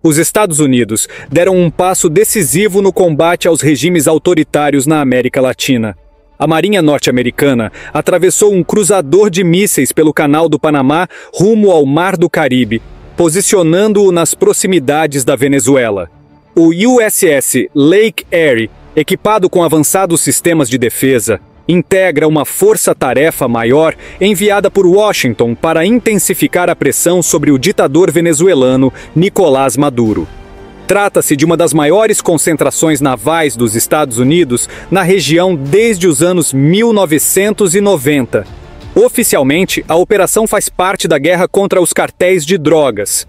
Os Estados Unidos deram um passo decisivo no combate aos regimes autoritários na América Latina. A Marinha norte-americana atravessou um cruzador de mísseis pelo Canal do Panamá rumo ao Mar do Caribe, posicionando-o nas proximidades da Venezuela. O USS Lake Erie, equipado com avançados sistemas de defesa, integra uma força-tarefa maior enviada por Washington para intensificar a pressão sobre o ditador venezuelano Nicolás Maduro. Trata-se de uma das maiores concentrações navais dos Estados Unidos na região desde os anos 1990. Oficialmente, a operação faz parte da guerra contra os cartéis de drogas.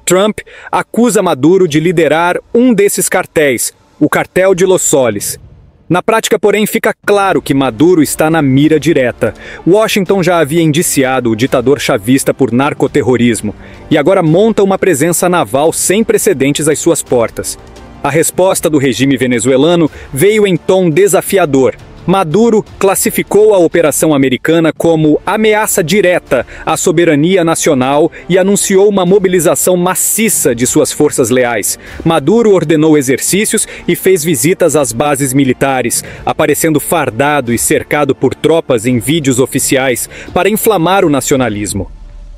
Trump acusa Maduro de liderar um desses cartéis, o Cartel de Los Soles. Na prática, porém, fica claro que Maduro está na mira direta. Washington já havia indiciado o ditador chavista por narcoterrorismo e agora monta uma presença naval sem precedentes às suas portas. A resposta do regime venezuelano veio em tom desafiador. Maduro classificou a operação americana como ameaça direta à soberania nacional e anunciou uma mobilização maciça de suas forças leais. Maduro ordenou exercícios e fez visitas às bases militares, aparecendo fardado e cercado por tropas em vídeos oficiais para inflamar o nacionalismo.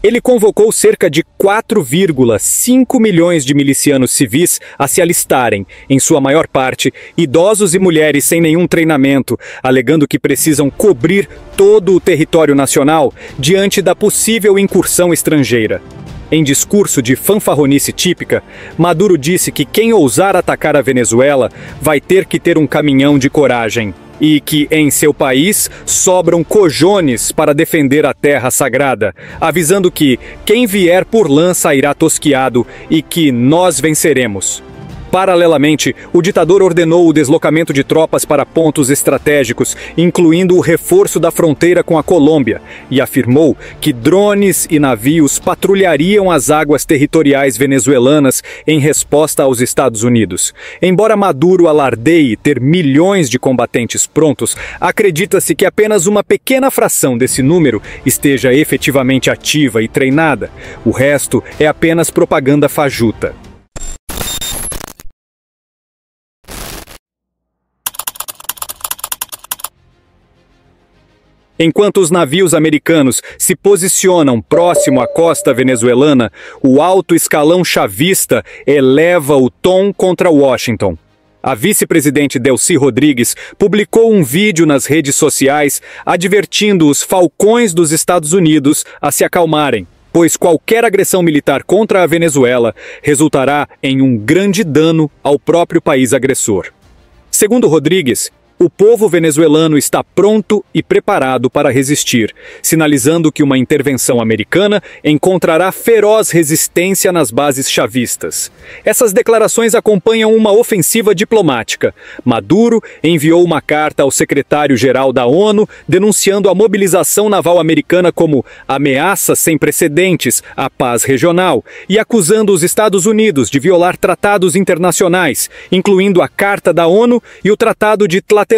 Ele convocou cerca de 4,5 milhões de milicianos civis a se alistarem, em sua maior parte, idosos e mulheres sem nenhum treinamento, alegando que precisam cobrir todo o território nacional diante da possível incursão estrangeira. Em discurso de fanfarronice típica, Maduro disse que quem ousar atacar a Venezuela vai ter que ter um caminhão de coragem. E que, em seu país, sobram cojones para defender a terra sagrada, avisando que quem vier por lã sairá tosquiado e que nós venceremos. Paralelamente, o ditador ordenou o deslocamento de tropas para pontos estratégicos, incluindo o reforço da fronteira com a Colômbia, e afirmou que drones e navios patrulhariam as águas territoriais venezuelanas em resposta aos Estados Unidos. Embora Maduro alardeie ter milhões de combatentes prontos, acredita-se que apenas uma pequena fração desse número esteja efetivamente ativa e treinada. O resto é apenas propaganda fajuta. Enquanto os navios americanos se posicionam próximo à costa venezuelana, o alto escalão chavista eleva o tom contra Washington. A vice-presidente Delcy Rodrigues publicou um vídeo nas redes sociais advertindo os falcões dos Estados Unidos a se acalmarem, pois qualquer agressão militar contra a Venezuela resultará em um grande dano ao próprio país agressor. Segundo Rodrigues, o povo venezuelano está pronto e preparado para resistir, sinalizando que uma intervenção americana encontrará feroz resistência nas bases chavistas. Essas declarações acompanham uma ofensiva diplomática. Maduro enviou uma carta ao secretário-geral da ONU denunciando a mobilização naval americana como ameaça sem precedentes à paz regional e acusando os Estados Unidos de violar tratados internacionais, incluindo a Carta da ONU e o Tratado de Tlatelolco,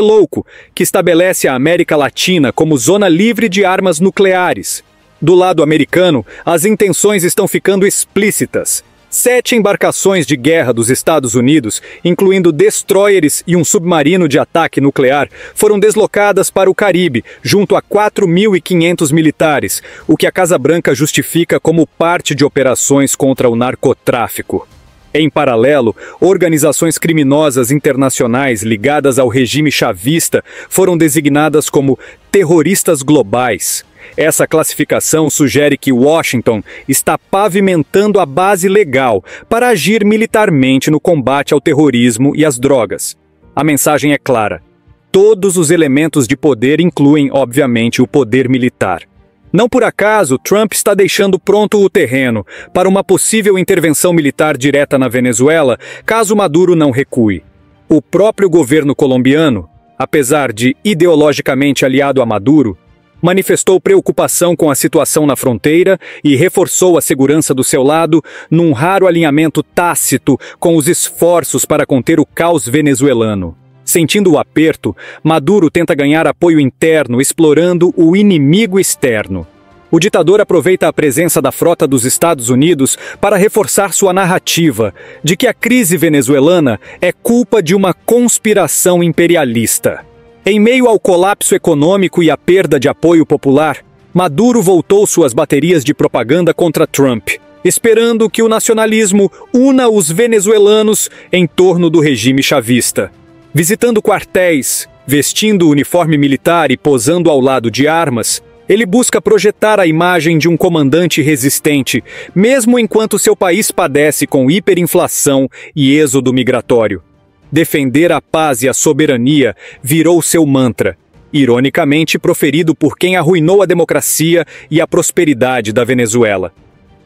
que estabelece a América Latina como zona livre de armas nucleares. Do lado americano, as intenções estão ficando explícitas. 7 embarcações de guerra dos Estados Unidos, incluindo destroyers e um submarino de ataque nuclear, foram deslocadas para o Caribe, junto a 4.500 militares, o que a Casa Branca justifica como parte de operações contra o narcotráfico. Em paralelo, organizações criminosas internacionais ligadas ao regime chavista foram designadas como terroristas globais. Essa classificação sugere que Washington está pavimentando a base legal para agir militarmente no combate ao terrorismo e às drogas. A mensagem é clara. Todos os elementos de poder incluem, obviamente, o poder militar. Não por acaso, Trump está deixando pronto o terreno para uma possível intervenção militar direta na Venezuela, caso Maduro não recue. O próprio governo colombiano, apesar de ideologicamente aliado a Maduro, manifestou preocupação com a situação na fronteira e reforçou a segurança do seu lado num raro alinhamento tácito com os esforços para conter o caos venezuelano. Sentindo o aperto, Maduro tenta ganhar apoio interno explorando o inimigo externo. O ditador aproveita a presença da frota dos Estados Unidos para reforçar sua narrativa de que a crise venezuelana é culpa de uma conspiração imperialista. Em meio ao colapso econômico e à perda de apoio popular, Maduro voltou suas baterias de propaganda contra Trump, esperando que o nacionalismo una os venezuelanos em torno do regime chavista. Visitando quartéis, vestindo o uniforme militar e posando ao lado de armas, ele busca projetar a imagem de um comandante resistente, mesmo enquanto seu país padece com hiperinflação e êxodo migratório. Defender a paz e a soberania virou seu mantra, ironicamente proferido por quem arruinou a democracia e a prosperidade da Venezuela.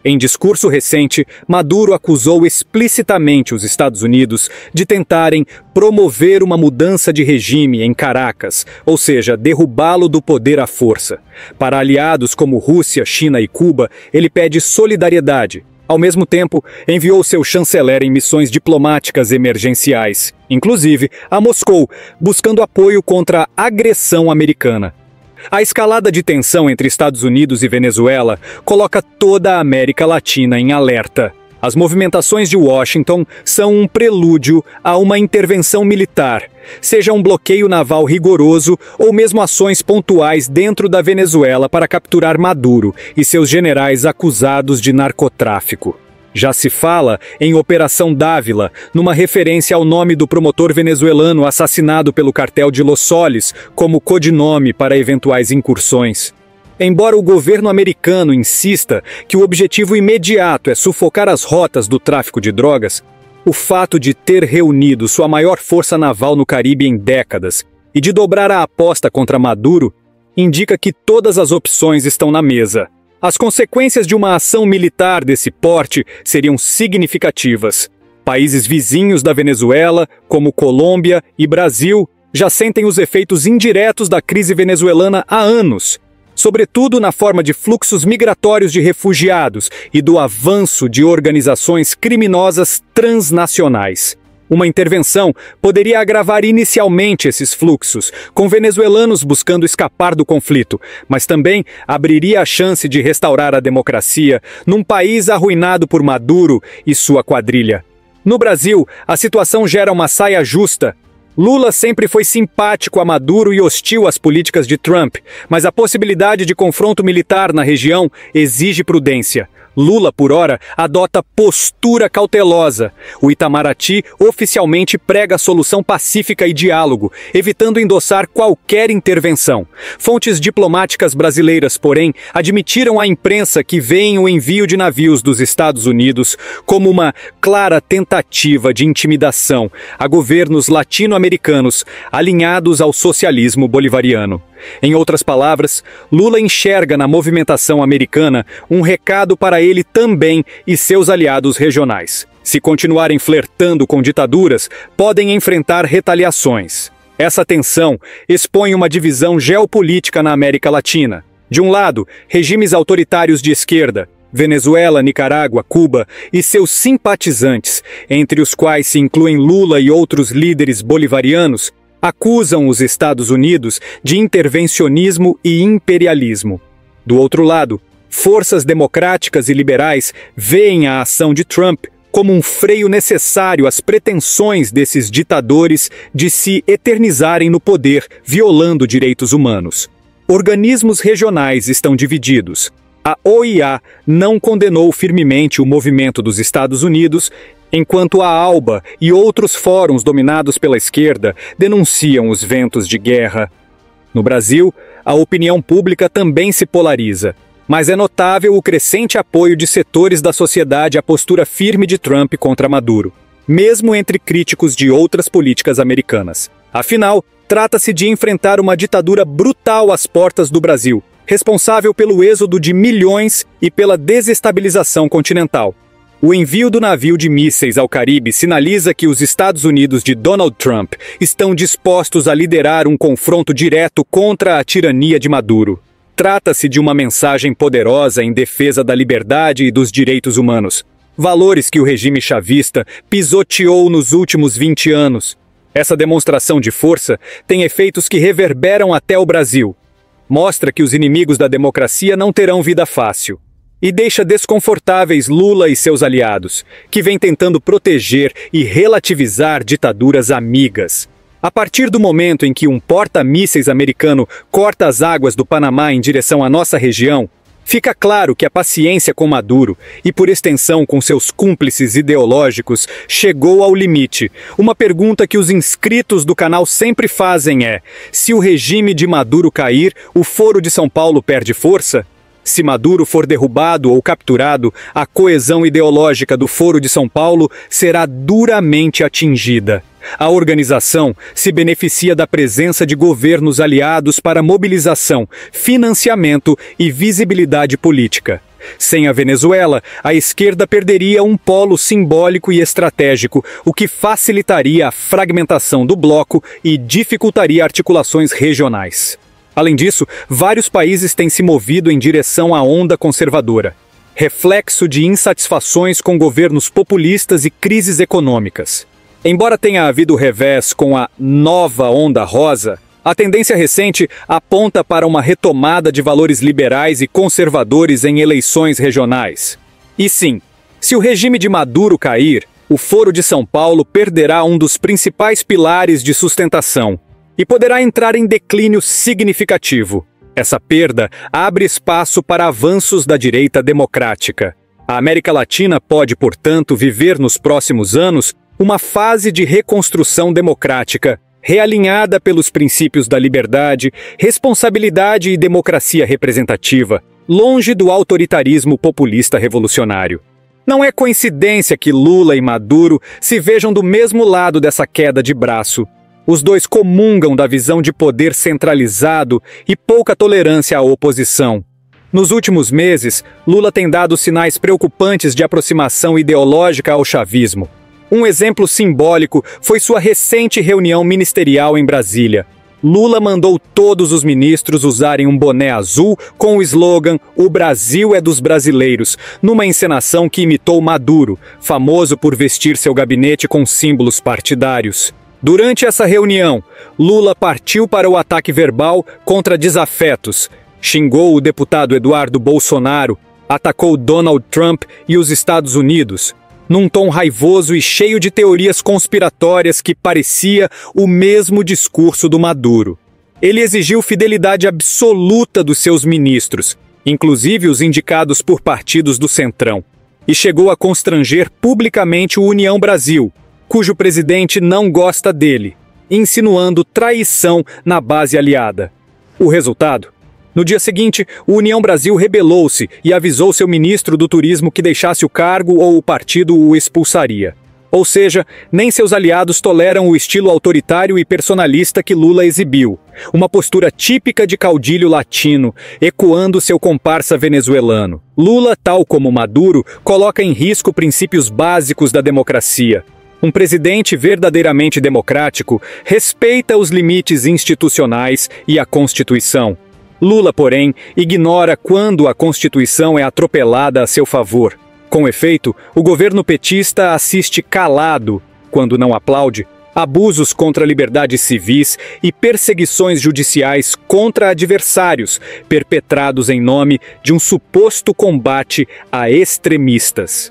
Em discurso recente, Maduro acusou explicitamente os Estados Unidos de tentarem promover uma mudança de regime em Caracas, ou seja, derrubá-lo do poder à força. Para aliados como Rússia, China e Cuba, ele pede solidariedade. Ao mesmo tempo, enviou seu chanceler em missões diplomáticas emergenciais, inclusive a Moscou, buscando apoio contra a agressão americana. A escalada de tensão entre Estados Unidos e Venezuela coloca toda a América Latina em alerta. As movimentações de Washington são um prelúdio a uma intervenção militar, seja um bloqueio naval rigoroso ou mesmo ações pontuais dentro da Venezuela para capturar Maduro e seus generais acusados de narcotráfico. Já se fala em Operação Dávila, numa referência ao nome do promotor venezuelano assassinado pelo cartel de Los Soles como codinome para eventuais incursões. Embora o governo americano insista que o objetivo imediato é sufocar as rotas do tráfico de drogas, o fato de ter reunido sua maior força naval no Caribe em décadas e de dobrar a aposta contra Maduro indica que todas as opções estão na mesa. As consequências de uma ação militar desse porte seriam significativas. Países vizinhos da Venezuela, como Colômbia e Brasil, já sentem os efeitos indiretos da crise venezuelana há anos, sobretudo na forma de fluxos migratórios de refugiados e do avanço de organizações criminosas transnacionais. Uma intervenção poderia agravar inicialmente esses fluxos, com venezuelanos buscando escapar do conflito, mas também abriria a chance de restaurar a democracia num país arruinado por Maduro e sua quadrilha. No Brasil, a situação gera uma saia justa. Lula sempre foi simpático a Maduro e hostil às políticas de Trump, mas a possibilidade de confronto militar na região exige prudência. Lula, por ora, adota postura cautelosa. O Itamaraty oficialmente prega solução pacífica e diálogo, evitando endossar qualquer intervenção. Fontes diplomáticas brasileiras, porém, admitiram à imprensa que veem o envio de navios dos Estados Unidos como uma clara tentativa de intimidação a governos latino-americanos alinhados ao socialismo bolivariano. Em outras palavras, Lula enxerga na movimentação americana um recado para ele também e seus aliados regionais. Se continuarem flertando com ditaduras, podem enfrentar retaliações. Essa tensão expõe uma divisão geopolítica na América Latina. De um lado, regimes autoritários de esquerda, Venezuela, Nicarágua, Cuba e seus simpatizantes, entre os quais se incluem Lula e outros líderes bolivarianos, acusam os Estados Unidos de intervencionismo e imperialismo. Do outro lado, forças democráticas e liberais veem a ação de Trump como um freio necessário às pretensões desses ditadores de se eternizarem no poder, violando direitos humanos. Organismos regionais estão divididos. A OEA não condenou firmemente o movimento dos Estados Unidos, enquanto a ALBA e outros fóruns dominados pela esquerda denunciam os ventos de guerra. No Brasil, a opinião pública também se polariza, mas é notável o crescente apoio de setores da sociedade à postura firme de Trump contra Maduro, mesmo entre críticos de outras políticas americanas. Afinal, trata-se de enfrentar uma ditadura brutal às portas do Brasil, responsável pelo êxodo de milhões e pela desestabilização continental. O envio do navio de mísseis ao Caribe sinaliza que os Estados Unidos de Donald Trump estão dispostos a liderar um confronto direto contra a tirania de Maduro. Trata-se de uma mensagem poderosa em defesa da liberdade e dos direitos humanos, valores que o regime chavista pisoteou nos últimos 20 anos. Essa demonstração de força tem efeitos que reverberam até o Brasil. Mostra que os inimigos da democracia não terão vida fácil. E deixa desconfortáveis Lula e seus aliados, que vêm tentando proteger e relativizar ditaduras amigas. A partir do momento em que um porta-mísseis americano corta as águas do Panamá em direção à nossa região, fica claro que a paciência com Maduro, e por extensão com seus cúmplices ideológicos, chegou ao limite. Uma pergunta que os inscritos do canal sempre fazem é: se o regime de Maduro cair, o Foro de São Paulo perde força? Se Maduro for derrubado ou capturado, a coesão ideológica do Foro de São Paulo será duramente atingida. A organização se beneficia da presença de governos aliados para mobilização, financiamento e visibilidade política. Sem a Venezuela, a esquerda perderia um polo simbólico e estratégico, o que facilitaria a fragmentação do bloco e dificultaria articulações regionais. Além disso, vários países têm se movido em direção à onda conservadora, reflexo de insatisfações com governos populistas e crises econômicas. Embora tenha havido revés com a nova onda rosa, a tendência recente aponta para uma retomada de valores liberais e conservadores em eleições regionais. E sim, se o regime de Maduro cair, o Foro de São Paulo perderá um dos principais pilares de sustentação e poderá entrar em declínio significativo. Essa perda abre espaço para avanços da direita democrática. A América Latina pode, portanto, viver nos próximos anos uma fase de reconstrução democrática, realinhada pelos princípios da liberdade, responsabilidade e democracia representativa, longe do autoritarismo populista revolucionário. Não é coincidência que Lula e Maduro se vejam do mesmo lado dessa queda de braço. Os dois comungam da visão de poder centralizado e pouca tolerância à oposição. Nos últimos meses, Lula tem dado sinais preocupantes de aproximação ideológica ao chavismo. Um exemplo simbólico foi sua recente reunião ministerial em Brasília. Lula mandou todos os ministros usarem um boné azul com o slogan "O Brasil é dos brasileiros", numa encenação que imitou Maduro, famoso por vestir seu gabinete com símbolos partidários. Durante essa reunião, Lula partiu para o ataque verbal contra desafetos, xingou o deputado Eduardo Bolsonaro, atacou Donald Trump e os Estados Unidos, num tom raivoso e cheio de teorias conspiratórias que parecia o mesmo discurso do Maduro. Ele exigiu fidelidade absoluta dos seus ministros, inclusive os indicados por partidos do Centrão, e chegou a constranger publicamente o União Brasil, cujo presidente não gosta dele, insinuando traição na base aliada. O resultado? No dia seguinte, o União Brasil rebelou-se e avisou seu ministro do Turismo que deixasse o cargo ou o partido o expulsaria. Ou seja, nem seus aliados toleram o estilo autoritário e personalista que Lula exibiu, uma postura típica de caudilho latino, ecoando seu comparsa venezuelano. Lula, tal como Maduro, coloca em risco princípios básicos da democracia. Um presidente verdadeiramente democrático respeita os limites institucionais e a Constituição. Lula, porém, ignora quando a Constituição é atropelada a seu favor. Com efeito, o governo petista assiste calado, quando não aplaude, abusos contra liberdades civis e perseguições judiciais contra adversários, perpetrados em nome de um suposto combate a extremistas.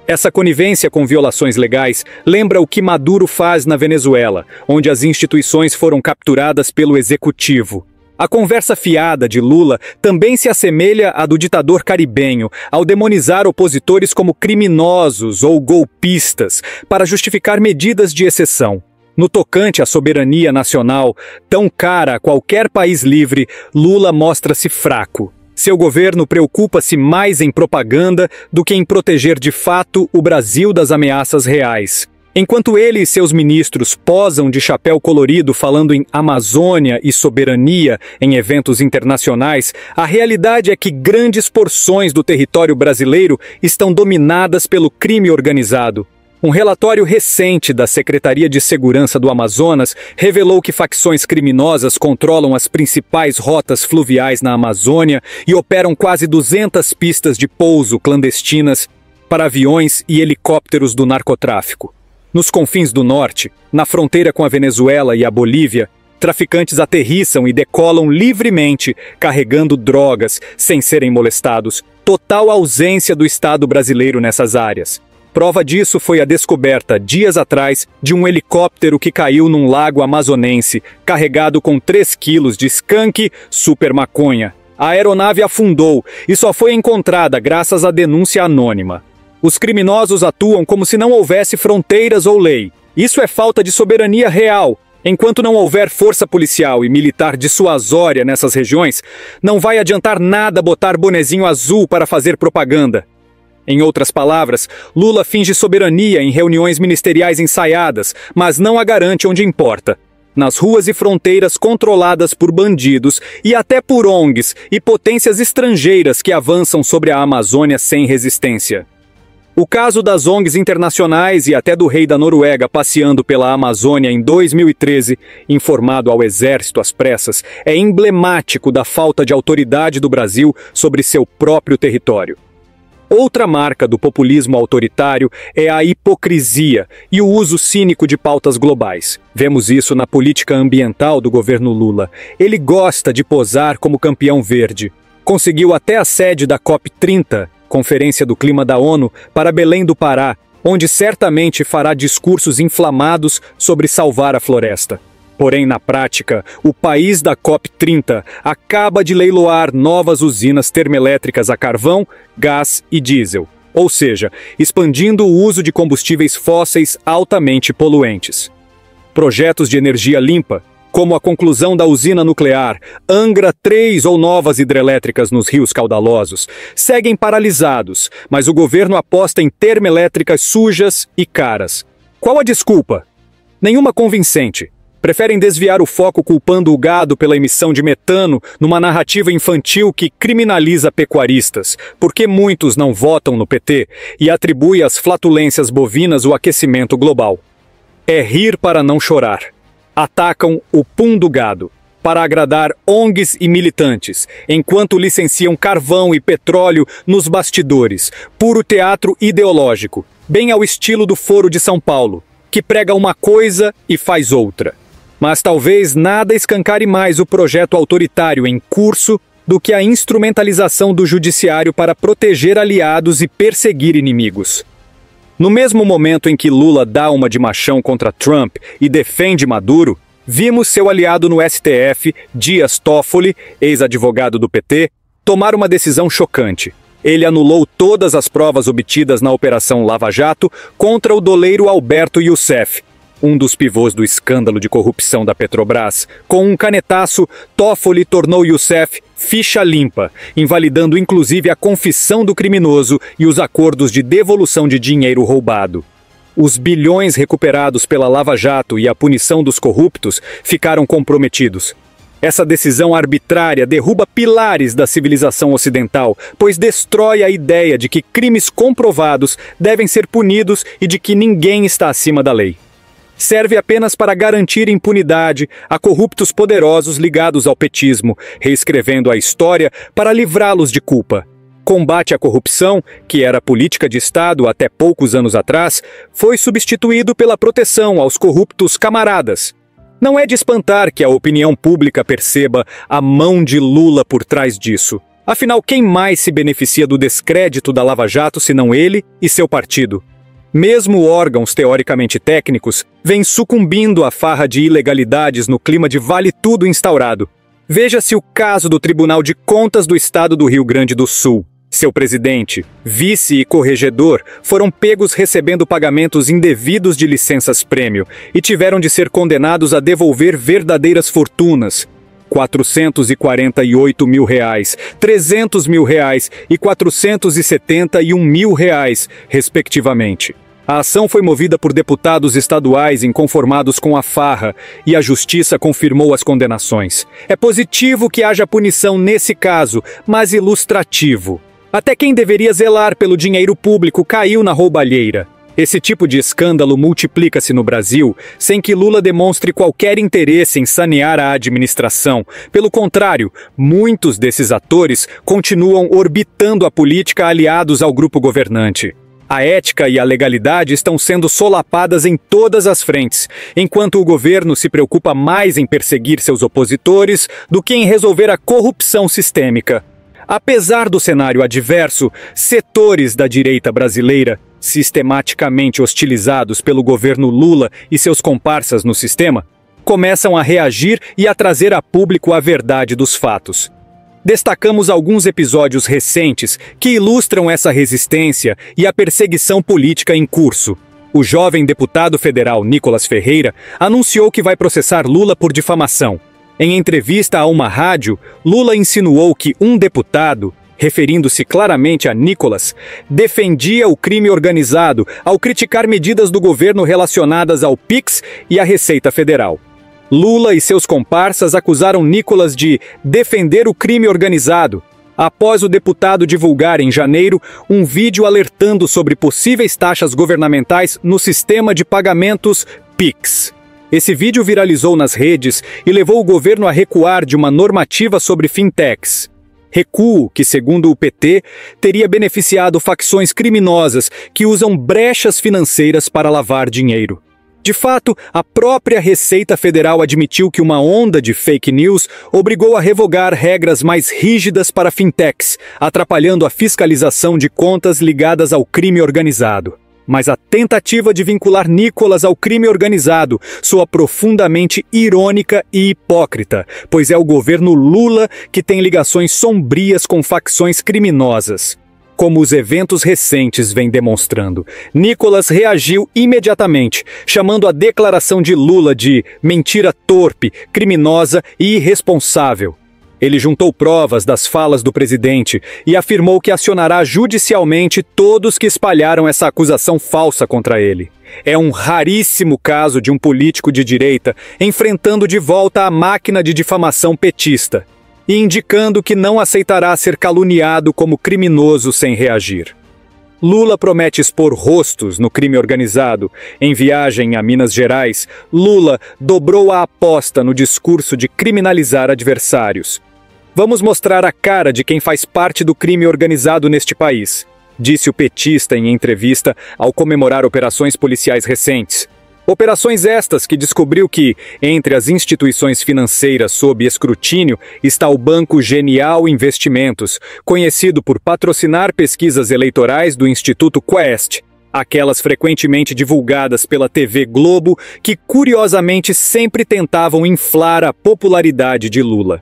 Essa conivência com violações legais lembra o que Maduro faz na Venezuela, onde as instituições foram capturadas pelo executivo. A conversa fiada de Lula também se assemelha à do ditador caribenho, ao demonizar opositores como criminosos ou golpistas, para justificar medidas de exceção. No tocante à soberania nacional, tão cara a qualquer país livre, Lula mostra-se fraco. Seu governo preocupa-se mais em propaganda do que em proteger de fato o Brasil das ameaças reais. Enquanto ele e seus ministros posam de chapéu colorido falando em Amazônia e soberania em eventos internacionais, a realidade é que grandes porções do território brasileiro estão dominadas pelo crime organizado. Um relatório recente da Secretaria de Segurança do Amazonas revelou que facções criminosas controlam as principais rotas fluviais na Amazônia e operam quase 200 pistas de pouso clandestinas para aviões e helicópteros do narcotráfico. Nos confins do norte, na fronteira com a Venezuela e a Bolívia, traficantes aterrissam e decolam livremente, carregando drogas, sem serem molestados. Total ausência do Estado brasileiro nessas áreas. Prova disso foi a descoberta, dias atrás, de um helicóptero que caiu num lago amazonense, carregado com 3 quilos de skunk super maconha. A aeronave afundou e só foi encontrada graças à denúncia anônima. Os criminosos atuam como se não houvesse fronteiras ou lei. Isso é falta de soberania real. Enquanto não houver força policial e militar dissuasória nessas regiões, não vai adiantar nada botar bonezinho azul para fazer propaganda. Em outras palavras, Lula finge soberania em reuniões ministeriais ensaiadas, mas não a garante onde importa. Nas ruas e fronteiras controladas por bandidos e até por ONGs e potências estrangeiras que avançam sobre a Amazônia sem resistência. O caso das ONGs internacionais e até do rei da Noruega passeando pela Amazônia em 2013, informado ao exército às pressas, é emblemático da falta de autoridade do Brasil sobre seu próprio território. Outra marca do populismo autoritário é a hipocrisia e o uso cínico de pautas globais. Vemos isso na política ambiental do governo Lula. Ele gosta de posar como campeão verde. Conseguiu até a sede da COP30, Conferência do Clima da ONU, para Belém do Pará, onde certamente fará discursos inflamados sobre salvar a floresta. Porém, na prática, o país da COP30 acaba de leiloar novas usinas termoelétricas a carvão, gás e diesel, ou seja, expandindo o uso de combustíveis fósseis altamente poluentes. Projetos de energia limpa, como a conclusão da usina nuclear, Angra 3 ou novas hidrelétricas nos rios caudalosos, seguem paralisados, mas o governo aposta em termoelétricas sujas e caras. Qual a desculpa? Nenhuma convincente. Preferem desviar o foco culpando o gado pela emissão de metano numa narrativa infantil que criminaliza pecuaristas, porque muitos não votam no PT e atribui às flatulências bovinas o aquecimento global. É rir para não chorar. Atacam o pum do gado, para agradar ONGs e militantes, enquanto licenciam carvão e petróleo nos bastidores, puro teatro ideológico, bem ao estilo do Foro de São Paulo, que prega uma coisa e faz outra. Mas talvez nada escancare mais o projeto autoritário em curso do que a instrumentalização do judiciário para proteger aliados e perseguir inimigos. No mesmo momento em que Lula dá uma de machão contra Trump e defende Maduro, vimos seu aliado no STF, Dias Toffoli, ex-advogado do PT, tomar uma decisão chocante. Ele anulou todas as provas obtidas na Operação Lava Jato contra o doleiro Alberto Youssef, um dos pivôs do escândalo de corrupção da Petrobras. Com um canetaço, Toffoli tornou Youssef ficha limpa, invalidando inclusive a confissão do criminoso e os acordos de devolução de dinheiro roubado. Os bilhões recuperados pela Lava Jato e a punição dos corruptos ficaram comprometidos. Essa decisão arbitrária derruba pilares da civilização ocidental, pois destrói a ideia de que crimes comprovados devem ser punidos e de que ninguém está acima da lei. Serve apenas para garantir impunidade a corruptos poderosos ligados ao petismo, reescrevendo a história para livrá-los de culpa. Combate à corrupção, que era política de Estado até poucos anos atrás, foi substituído pela proteção aos corruptos camaradas. Não é de espantar que a opinião pública perceba a mão de Lula por trás disso. Afinal, quem mais se beneficia do descrédito da Lava Jato senão ele e seu partido? Mesmo órgãos teoricamente técnicos vêm sucumbindo à farra de ilegalidades no clima de vale-tudo instaurado. Veja-se o caso do Tribunal de Contas do Estado do Rio Grande do Sul. Seu presidente, vice e corregedor foram pegos recebendo pagamentos indevidos de licenças-prêmio e tiveram de ser condenados a devolver verdadeiras fortunas. R$448 mil, R$300 mil e R$471 mil, respectivamente. A ação foi movida por deputados estaduais inconformados com a farra e a justiça confirmou as condenações. É positivo que haja punição nesse caso, mas ilustrativo. Até quem deveria zelar pelo dinheiro público caiu na roubalheira. Esse tipo de escândalo multiplica-se no Brasil sem que Lula demonstre qualquer interesse em sanear a administração. Pelo contrário, muitos desses atores continuam orbitando a política aliados ao grupo governante. A ética e a legalidade estão sendo solapadas em todas as frentes, enquanto o governo se preocupa mais em perseguir seus opositores do que em resolver a corrupção sistêmica. Apesar do cenário adverso, setores da direita brasileira, sistematicamente hostilizados pelo governo Lula e seus comparsas no sistema, começam a reagir e a trazer a público a verdade dos fatos. Destacamos alguns episódios recentes que ilustram essa resistência e a perseguição política em curso. O jovem deputado federal Nicolas Ferreira anunciou que vai processar Lula por difamação. Em entrevista a uma rádio, Lula insinuou que um deputado, referindo-se claramente a Nicolas, defendia o crime organizado ao criticar medidas do governo relacionadas ao PIX e à Receita Federal. Lula e seus comparsas acusaram Nicolas de defender o crime organizado, após o deputado divulgar em janeiro um vídeo alertando sobre possíveis taxas governamentais no sistema de pagamentos PIX. Esse vídeo viralizou nas redes e levou o governo a recuar de uma normativa sobre fintechs. Recuo que, segundo o PT, teria beneficiado facções criminosas que usam brechas financeiras para lavar dinheiro. De fato, a própria Receita Federal admitiu que uma onda de fake news obrigou a revogar regras mais rígidas para fintechs, atrapalhando a fiscalização de contas ligadas ao crime organizado. Mas a tentativa de vincular Nicolas ao crime organizado soa profundamente irônica e hipócrita, pois é o governo Lula que tem ligações sombrias com facções criminosas. Como os eventos recentes vêm demonstrando, Nicolas reagiu imediatamente, chamando a declaração de Lula de mentira torpe, criminosa e irresponsável. Ele juntou provas das falas do presidente e afirmou que acionará judicialmente todos que espalharam essa acusação falsa contra ele. É um raríssimo caso de um político de direita enfrentando de volta a máquina de difamação petista e indicando que não aceitará ser caluniado como criminoso sem reagir. Lula promete expor rostos no crime organizado. Em viagem a Minas Gerais, Lula dobrou a aposta no discurso de criminalizar adversários. Vamos mostrar a cara de quem faz parte do crime organizado neste país, disse o petista em entrevista ao comemorar operações policiais recentes. Operações estas que descobriu que, entre as instituições financeiras sob escrutínio, está o Banco Genial Investimentos, conhecido por patrocinar pesquisas eleitorais do Instituto Quest, aquelas frequentemente divulgadas pela TV Globo que, curiosamente, sempre tentavam inflar a popularidade de Lula.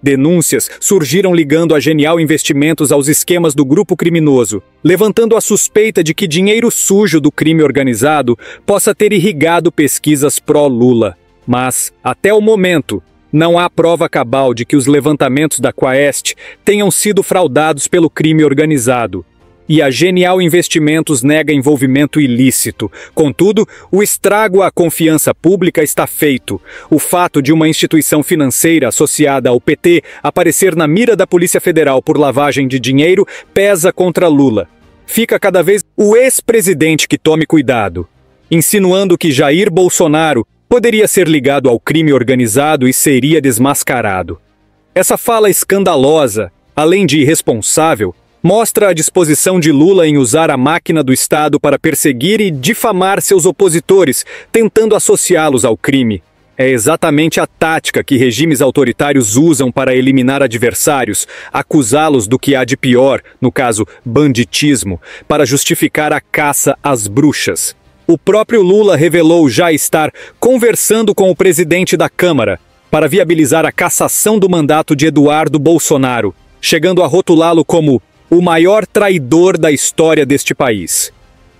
Denúncias surgiram ligando a Genial Investimentos aos esquemas do grupo criminoso, levantando a suspeita de que dinheiro sujo do crime organizado possa ter irrigado pesquisas pró-Lula. Mas, até o momento, não há prova cabal de que os levantamentos da Quaest tenham sido fraudados pelo crime organizado. E a Genial Investimentos nega envolvimento ilícito. Contudo, o estrago à confiança pública está feito. O fato de uma instituição financeira associada ao PT aparecer na mira da Polícia Federal por lavagem de dinheiro pesa contra Lula. Fica cada vez o ex-presidente que tome cuidado, insinuando que Jair Bolsonaro poderia ser ligado ao crime organizado e seria desmascarado. Essa fala escandalosa, além de irresponsável, mostra a disposição de Lula em usar a máquina do Estado para perseguir e difamar seus opositores, tentando associá-los ao crime. É exatamente a tática que regimes autoritários usam para eliminar adversários, acusá-los do que há de pior, no caso, banditismo, para justificar a caça às bruxas. O próprio Lula revelou já estar conversando com o presidente da Câmara para viabilizar a cassação do mandato de Eduardo Bolsonaro, chegando a rotulá-lo como o maior traidor da história deste país.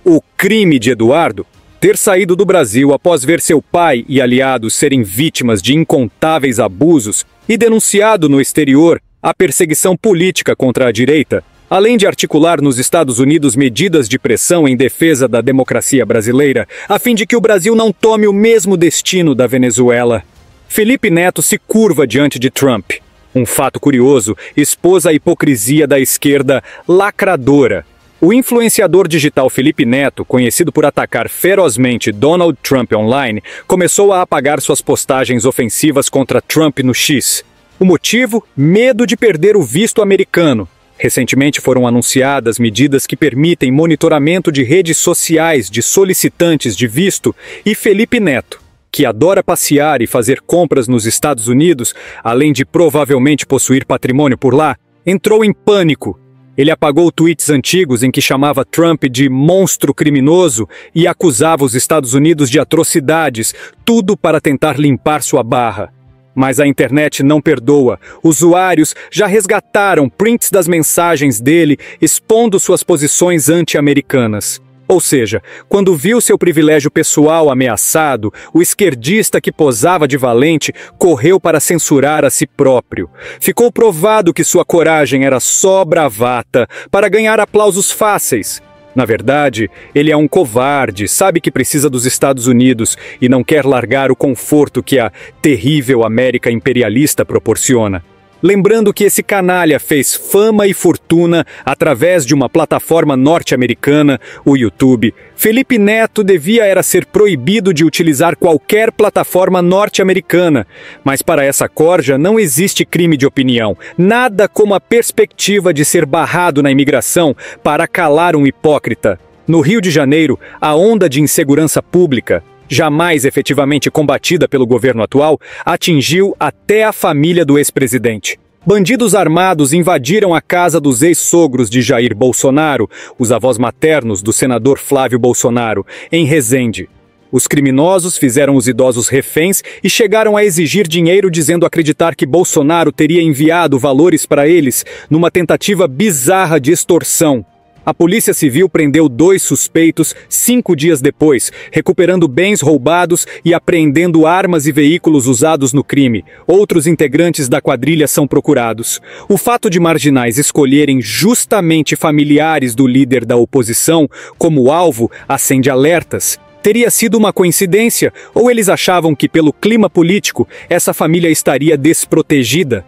O crime de Eduardo, ter saído do Brasil após ver seu pai e aliados serem vítimas de incontáveis abusos e denunciado no exterior a perseguição política contra a direita, além de articular nos Estados Unidos medidas de pressão em defesa da democracia brasileira, a fim de que o Brasil não tome o mesmo destino da Venezuela. Felipe Neto se curva diante de Trump. Um fato curioso expôs a hipocrisia da esquerda lacradora. O influenciador digital Felipe Neto, conhecido por atacar ferozmente Donald Trump online, começou a apagar suas postagens ofensivas contra Trump no X. O motivo? Medo de perder o visto americano. Recentemente foram anunciadas medidas que permitem monitoramento de redes sociais de solicitantes de visto e Felipe Neto, que adora passear e fazer compras nos Estados Unidos, além de provavelmente possuir patrimônio por lá, entrou em pânico. Ele apagou tweets antigos em que chamava Trump de monstro criminoso e acusava os Estados Unidos de atrocidades, tudo para tentar limpar sua barra. Mas a internet não perdoa. Usuários já resgataram prints das mensagens dele expondo suas posições anti-americanas. Ou seja, quando viu seu privilégio pessoal ameaçado, o esquerdista que posava de valente correu para censurar a si próprio. Ficou provado que sua coragem era só bravata para ganhar aplausos fáceis. Na verdade, ele é um covarde, sabe que precisa dos Estados Unidos e não quer largar o conforto que a terrível América imperialista proporciona. Lembrando que esse canalha fez fama e fortuna através de uma plataforma norte-americana, o YouTube, Felipe Neto devia ser proibido de utilizar qualquer plataforma norte-americana. Mas para essa corja não existe crime de opinião, nada como a perspectiva de ser barrado na imigração para calar um hipócrita. No Rio de Janeiro, a onda de insegurança pública, jamais efetivamente combatida pelo governo atual, atingiu até a família do ex-presidente. Bandidos armados invadiram a casa dos ex-sogros de Jair Bolsonaro, os avós maternos do senador Flávio Bolsonaro, em Resende. Os criminosos fizeram os idosos reféns e chegaram a exigir dinheiro dizendo acreditar que Bolsonaro teria enviado valores para eles numa tentativa bizarra de extorsão. A Polícia Civil prendeu 2 suspeitos 5 dias depois, recuperando bens roubados e apreendendo armas e veículos usados no crime. Outros integrantes da quadrilha são procurados. O fato de marginais escolherem justamente familiares do líder da oposição como alvo acende alertas. Teria sido uma coincidência ou eles achavam que, pelo clima político, essa família estaria desprotegida?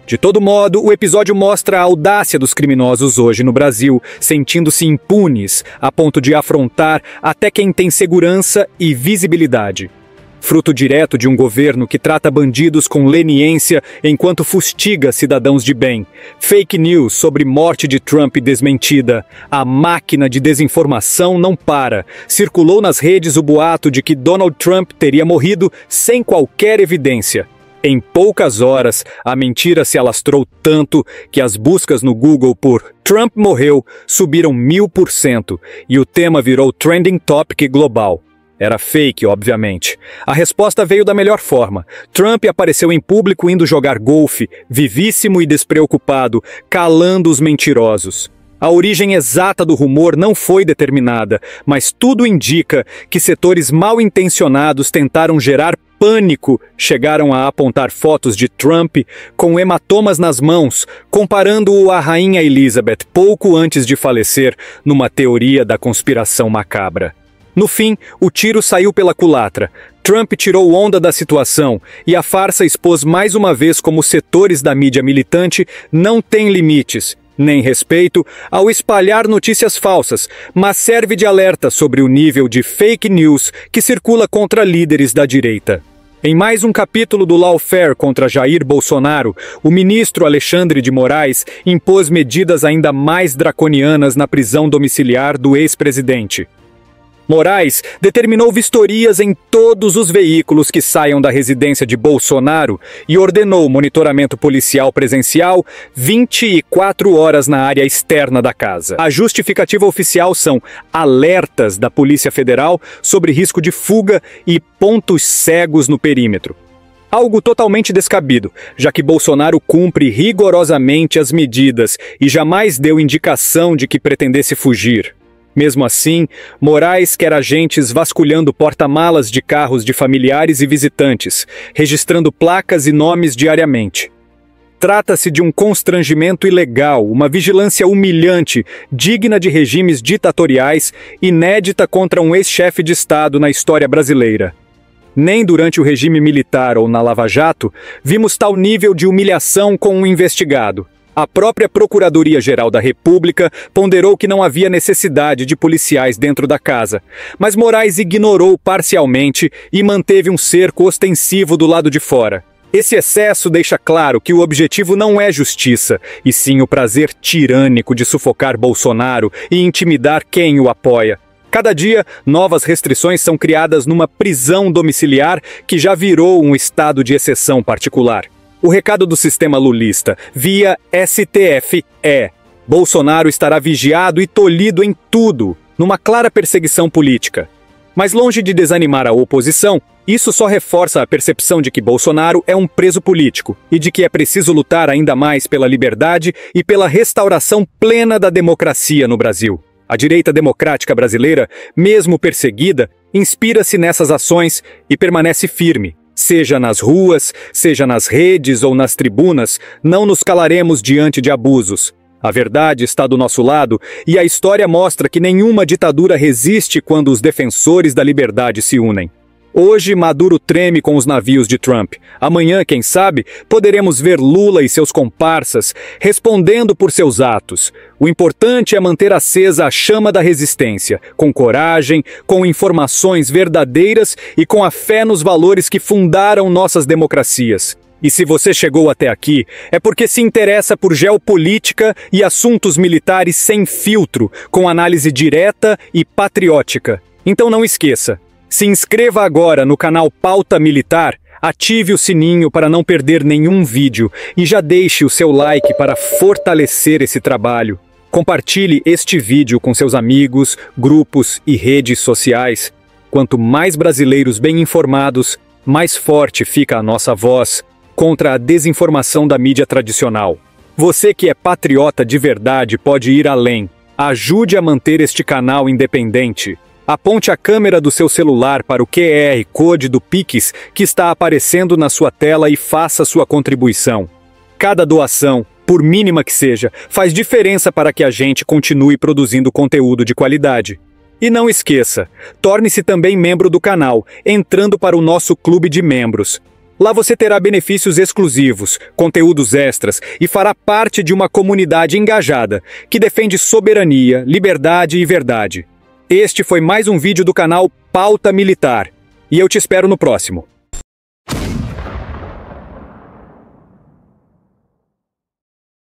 De todo modo, o episódio mostra a audácia dos criminosos hoje no Brasil, sentindo-se impunes, a ponto de afrontar até quem tem segurança e visibilidade. Fruto direto de um governo que trata bandidos com leniência enquanto fustiga cidadãos de bem. Fake news sobre morte de Trump desmentida. A máquina de desinformação não para. Circulou nas redes o boato de que Donald Trump teria morrido sem qualquer evidência. Em poucas horas, a mentira se alastrou tanto que as buscas no Google por Trump morreu subiram 1000% e o tema virou trending topic global. Era fake, obviamente. A resposta veio da melhor forma. Trump apareceu em público indo jogar golfe, vivíssimo e despreocupado, calando os mentirosos. A origem exata do rumor não foi determinada, mas tudo indica que setores mal intencionados tentaram gerar pânico, chegaram a apontar fotos de Trump com hematomas nas mãos, comparando-o à rainha Elizabeth pouco antes de falecer, numa teoria da conspiração macabra. No fim, o tiro saiu pela culatra. Trump tirou onda da situação e a farsa expôs mais uma vez como setores da mídia militante não têm limites, nem respeito ao espalhar notícias falsas, mas serve de alerta sobre o nível de fake news que circula contra líderes da direita. Em mais um capítulo do lawfare contra Jair Bolsonaro, o ministro Alexandre de Moraes impôs medidas ainda mais draconianas na prisão domiciliar do ex-presidente. Moraes determinou vistorias em todos os veículos que saiam da residência de Bolsonaro e ordenou monitoramento policial presencial 24 horas na área externa da casa. A justificativa oficial são alertas da Polícia Federal sobre risco de fuga e pontos cegos no perímetro. Algo totalmente descabido, já que Bolsonaro cumpre rigorosamente as medidas e jamais deu indicação de que pretendesse fugir. Mesmo assim, Moraes quer agentes vasculhando porta-malas de carros de familiares e visitantes, registrando placas e nomes diariamente. Trata-se de um constrangimento ilegal, uma vigilância humilhante, digna de regimes ditatoriais, inédita contra um ex-chefe de Estado na história brasileira. Nem durante o regime militar ou na Lava Jato, vimos tal nível de humilhação com um investigado. A própria Procuradoria-Geral da República ponderou que não havia necessidade de policiais dentro da casa, mas Moraes ignorou parcialmente e manteve um cerco ostensivo do lado de fora. Esse excesso deixa claro que o objetivo não é justiça, e sim o prazer tirânico de sufocar Bolsonaro e intimidar quem o apoia. Cada dia, novas restrições são criadas numa prisão domiciliar que já virou um estado de exceção particular. O recado do sistema lulista, via STF, é: Bolsonaro estará vigiado e tolhido em tudo, numa clara perseguição política. Mas longe de desanimar a oposição, isso só reforça a percepção de que Bolsonaro é um preso político e de que é preciso lutar ainda mais pela liberdade e pela restauração plena da democracia no Brasil. A direita democrática brasileira, mesmo perseguida, inspira-se nessas ações e permanece firme. Seja nas ruas, seja nas redes ou nas tribunas, não nos calaremos diante de abusos. A verdade está do nosso lado e a história mostra que nenhuma ditadura resiste quando os defensores da liberdade se unem. Hoje, Maduro treme com os navios de Trump. Amanhã, quem sabe, poderemos ver Lula e seus comparsas respondendo por seus atos. O importante é manter acesa a chama da resistência, com coragem, com informações verdadeiras e com a fé nos valores que fundaram nossas democracias. E se você chegou até aqui, é porque se interessa por geopolítica e assuntos militares sem filtro, com análise direta e patriótica. Então não esqueça. Se inscreva agora no canal Pauta Militar, ative o sininho para não perder nenhum vídeo e já deixe o seu like para fortalecer esse trabalho. Compartilhe este vídeo com seus amigos, grupos e redes sociais. Quanto mais brasileiros bem informados, mais forte fica a nossa voz contra a desinformação da mídia tradicional. Você que é patriota de verdade pode ir além. Ajude a manter este canal independente. Aponte a câmera do seu celular para o QR Code do Pix que está aparecendo na sua tela e faça sua contribuição. Cada doação, por mínima que seja, faz diferença para que a gente continue produzindo conteúdo de qualidade. E não esqueça, torne-se também membro do canal, entrando para o nosso clube de membros. Lá você terá benefícios exclusivos, conteúdos extras e fará parte de uma comunidade engajada, que defende soberania, liberdade e verdade. Este foi mais um vídeo do canal Pauta Militar, e eu te espero no próximo.